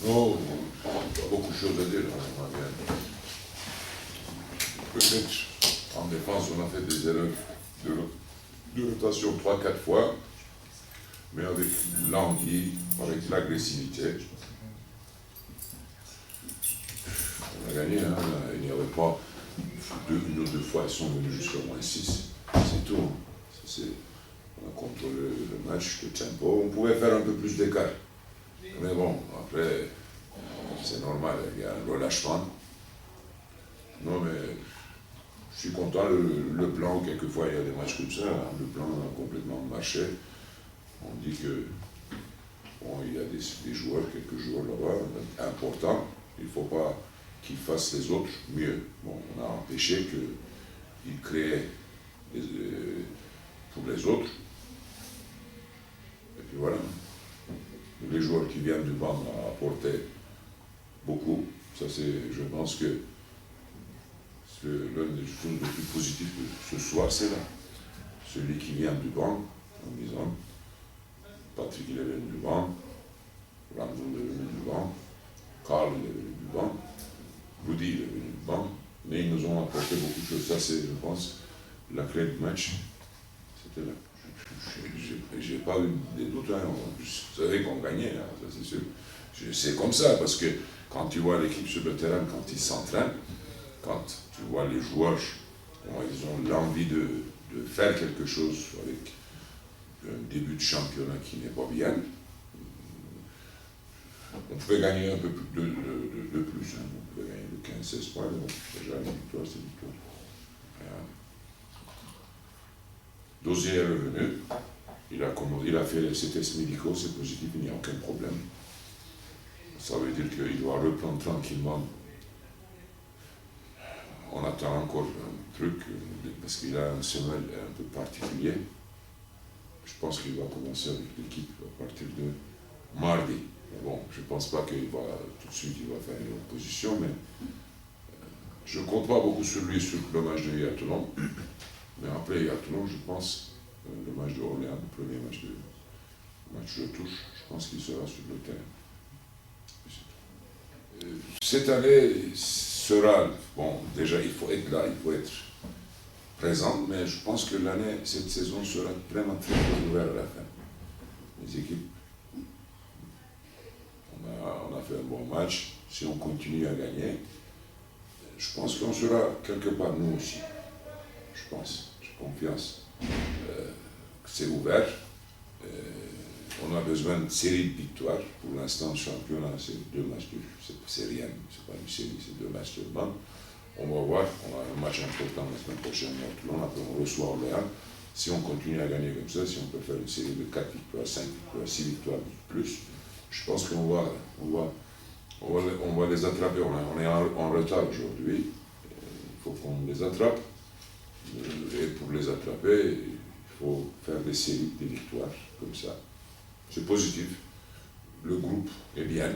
Non, pas beaucoup de choses à dire. Peut-être en défense, on a fait des erreurs de rotation 3-4 fois, mais avec l'envie, avec l'agressivité. On a gagné, hein, il n'y avait pas une ou deux fois, ils sont venus jusqu'au moins 6. C'est tout. On a contrôlé le match, le tempo. On pouvait faire un peu plus d'écart. Mais bon, après, c'est normal, il y a un relâchement. Non, mais je suis content. Le plan, quelquefois, il y a des matchs comme ça. Hein, le plan a complètement marché. On dit que bon, il y a des joueurs, quelques joueurs là-bas, importants. Il ne faut pas qu'ils fassent les autres mieux. Bon, on a empêché qu'ils créent pour les autres. Et puis voilà. Les joueurs qui viennent du banc ont apporté beaucoup. Ça, c'est, je pense que l'une des choses les plus positives de ce soir, c'est là. Celui qui vient du banc, en disant, Patrick il est venu du banc, Ramon est venu du banc, Karl il est venu du banc, Rudy il est venu du banc, mais ils nous ont apporté beaucoup de choses. Ça, c'est, je pense, la clé du match. C'était là. J'ai pas eu des doutes, hein. Je savais qu'on gagnait, hein, ça c'est sûr. C'est comme ça, parce que quand tu vois l'équipe sur le terrain, quand ils s'entraînent, quand tu vois les joueurs, comment ils ont l'envie de faire quelque chose avec un début de championnat qui n'est pas bien, on pouvait gagner un peu plus de plus. Hein. On pouvait gagner de 15-16 points, mais bon, déjà une victoire, c'est une victoire. Dozier est revenu, il a fait ses tests médicaux, c'est positif, il n'y a aucun problème. Ça veut dire qu'il doit reprendre tranquillement. On attend encore un truc, parce qu'il a un semelle un peu particulier. Je pense qu'il va commencer avec l'équipe à partir de mardi. Mais bon, je ne pense pas qu'il va tout de suite il va faire une opposition, mais je ne compte pas beaucoup sur lui sur le match de hier à Toulon. Mais après, à Toulon, je pense, le match de Orléans, le premier match de touche, je pense qu'il sera sur le terrain. Cette année sera, bon, déjà il faut être là, il faut être présent, mais je pense que cette saison sera vraiment très ouverte à la fin. Les équipes, on a fait un bon match, si on continue à gagner, je pense qu'on sera quelque part nous aussi. Je pense, j'ai confiance. C'est ouvert. On a besoin de série de victoires. Pour l'instant, le championnat, c'est 2 matchs. C'est rien, c'est pas une série, c'est 2 matchs seulement. On va voir, on a un match important la semaine prochaine à Toulon, après on reçoit Orléans. Si on continue à gagner comme ça, si on peut faire une série de 4 victoires, 5 victoires, 6 victoires plus, je pense qu'on va les attraper. On est en retard aujourd'hui. Il faut qu'on les attrape. Et pour les attraper, il faut faire des séries de victoires comme ça. C'est positif. Le groupe est bien.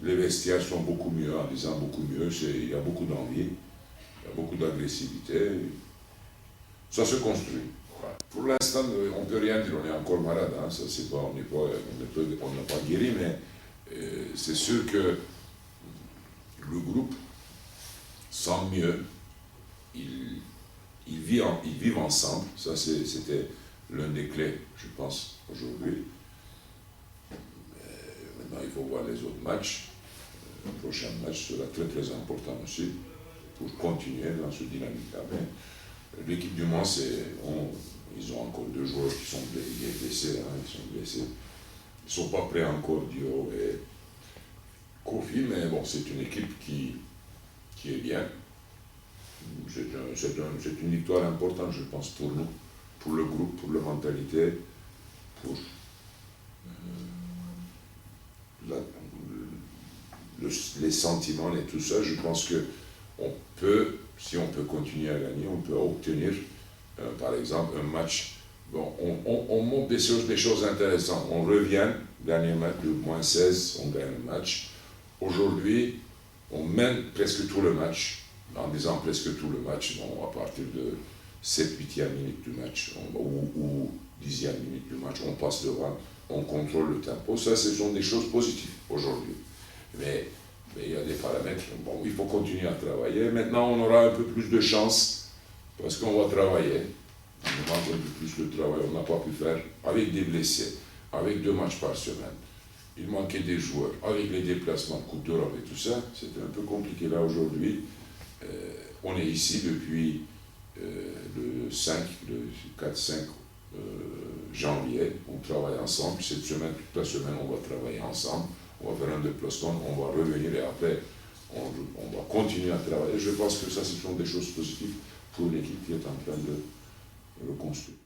Les vestiaires sont beaucoup mieux, en disant beaucoup mieux. Il y a beaucoup d'envie, il y a beaucoup d'agressivité. Ça se construit. Pour l'instant, on ne peut rien dire, on est encore malade. Hein. Ça, c'est pas, on n'a pas guéri, mais c'est sûr que le groupe sent mieux. Ils vivent ensemble. Ça, c'était l'un des clés, je pense, aujourd'hui. Maintenant, il faut voir les autres matchs. Le prochain match sera très très important aussi pour continuer dans ce dynamique-là. L'équipe du Mans, ils ont encore 2 joueurs qui sont blessés. Hein, ils sont blessés. Ils ne sont pas prêts encore, Dio et Kofi, mais bon, c'est une équipe qui est bien. C'est une victoire importante, je pense, pour nous, pour le groupe, pour la mentalité, pour les sentiments et tout ça. Je pense que si on peut continuer à gagner, on peut obtenir, par exemple, un match. Bon, on monte des choses intéressantes. On revient, dernier match de moins 16, on gagne le match. Aujourd'hui, on mène presque tout le match. En disant presque tout le match, bon, à partir de 7-8e minute du match, où 10e minute du match, on passe devant, on contrôle le tempo. Ça, ce sont des choses positives aujourd'hui. Mais il y a des paramètres. Bon, il faut continuer à travailler. Maintenant, on aura un peu plus de chance parce qu'on va travailler. On manque un peu plus de travail. On n'a pas pu faire avec des blessés, avec 2 matchs par semaine. Il manquait des joueurs. Avec les déplacements, Coupe d'Europe et tout ça, c'était un peu compliqué. Là, aujourd'hui, on est ici depuis le 4-5 janvier. On travaille ensemble. Cette semaine, toute la semaine, on va travailler ensemble. On va faire un déplacement, on va revenir et après, on va continuer à travailler. Je pense que ça, ce sont des choses positives pour l'équipe qui est en train de reconstruire.